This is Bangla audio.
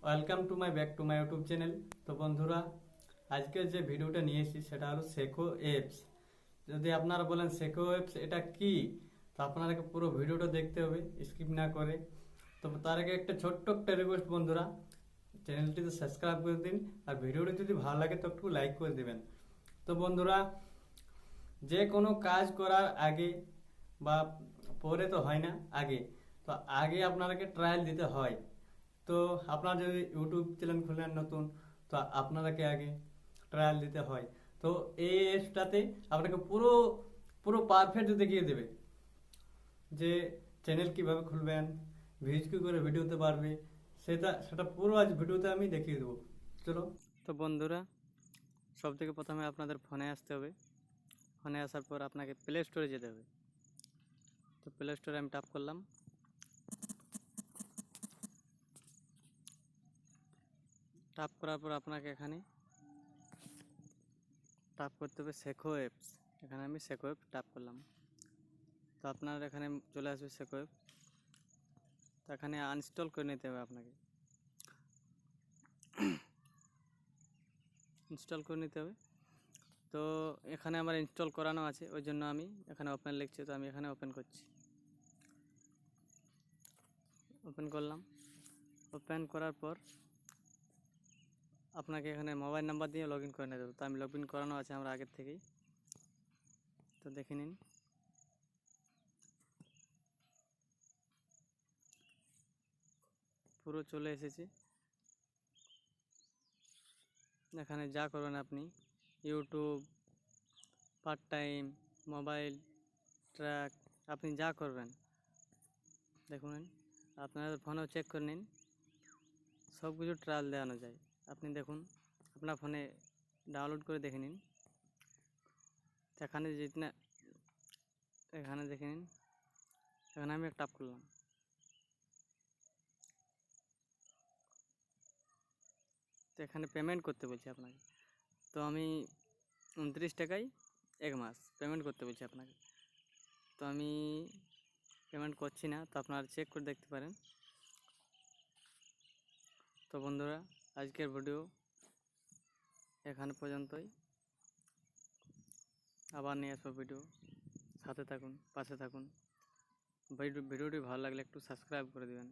Welcome to my back to my YouTube channel. তো বন্ধুরা, আজকে যে ভিডিওটা নিয়ে এসেছি সেটা হলো শেখো অ্যাপস। যদি আপনারা বলেন শেখো অ্যাপস এটা কি, তো আপনাদেরকে পুরো ভিডিওটা দেখতে হবে স্কিপ না করে। তো তার আগে একটা ছোট্ট একটা রিকোয়েস্ট বন্ধুরা, চ্যানেলটিতে সাবস্ক্রাইব করে দিন, আর ভিডিওটি যদি ভালো লাগে তো একটু লাইক করে দেবেন। তো বন্ধুরা, যে কোনো কাজ করার আগে বা পরে তো হয় না, আগে তো আগে আপনাকে ট্রায়াল দিতে হয়। তো আপনার যদি ইউটিউব চ্যানেল খুলেন নতুন, তো আপনাকে আগে ট্রায়াল দিতে হয়। তো এই অ্যাপসটাতে আপনাকে পুরো পুরো পারফেক্ট দেখিয়ে দেবে যে চ্যানেল কিভাবে খুলবেন, ভিউজ কি করে ভিডিওতে পারবে, সেটা সেটা পুরো আজ ভিডিওতে আমি দেখিয়ে দেবো। চলো। তো বন্ধুরা, সব থেকে প্রথমে আপনাদের ফোনে আসতে হবে। ফোনে আসার পর আপনাকে প্লে স্টোরে যেতে হবে। তো প্লে স্টোরে আমি টাপ করলাম। টাপ করার পর আপনাকে এখানে টাপ করতে হবে শেখো অ্যাপস। এখানে আমি শেখো অ্যাপ টাপ করলাম। তো আপনার এখানে চলে আসবে শেখো অ্যাপ। তো এখানে আনইনস্টল করে নিতে হবে আপনাকে, ইনস্টল করে নিতে হবে। তো এখানে আমার ইনস্টল করানো আছে, ওই জন্য আমি এখানে ওপেন লিখছি, তো আমি এখানে ওপেন করছি। ওপেন করলাম। ওপেন করার পর আপনাকে এখানে মোবাইল নাম্বার দিয়ে লগ ইন করে নিতে হবে। তো আমি লগ ইন করানো আছে আমার আগের থেকেই, তো দেখে নিন। পুরো চলে এসেছে। এখানে যা করবেন আপনি, YouTube, part time, mobile track, আপনি যা করবেন দেখুন। আপনার ফোনেও চেক করে নিন, সব কিছু ট্রায়াল দেওয়ানো যায়। আপনি দেখুন, আপনার ফোনে ডাউনলোড করে দেখে নিন। এখানে জিতনা, এখানে দেখে নিন। এখানে আমি টাপ করলাম। তো এখানে পেমেন্ট করতে বলছি আপনাকে। তো আমি 29 টাকায় 1 মাস পেমেন্ট করতে বলছি আপনাকে। তো আমি পেমেন্ট করছি না, তো আপনারা চেক করে দেখতে পারেন। তো বন্ধুরা, আজকের ভিডিও এখানে পর্যন্তই। আবার নিয়ে আসবো ভিডিও, সাথে থাকুন, পাশে থাকুন। ভিডিওটি ভালো লাগলে একটু সাবস্ক্রাইব করে দেবেন।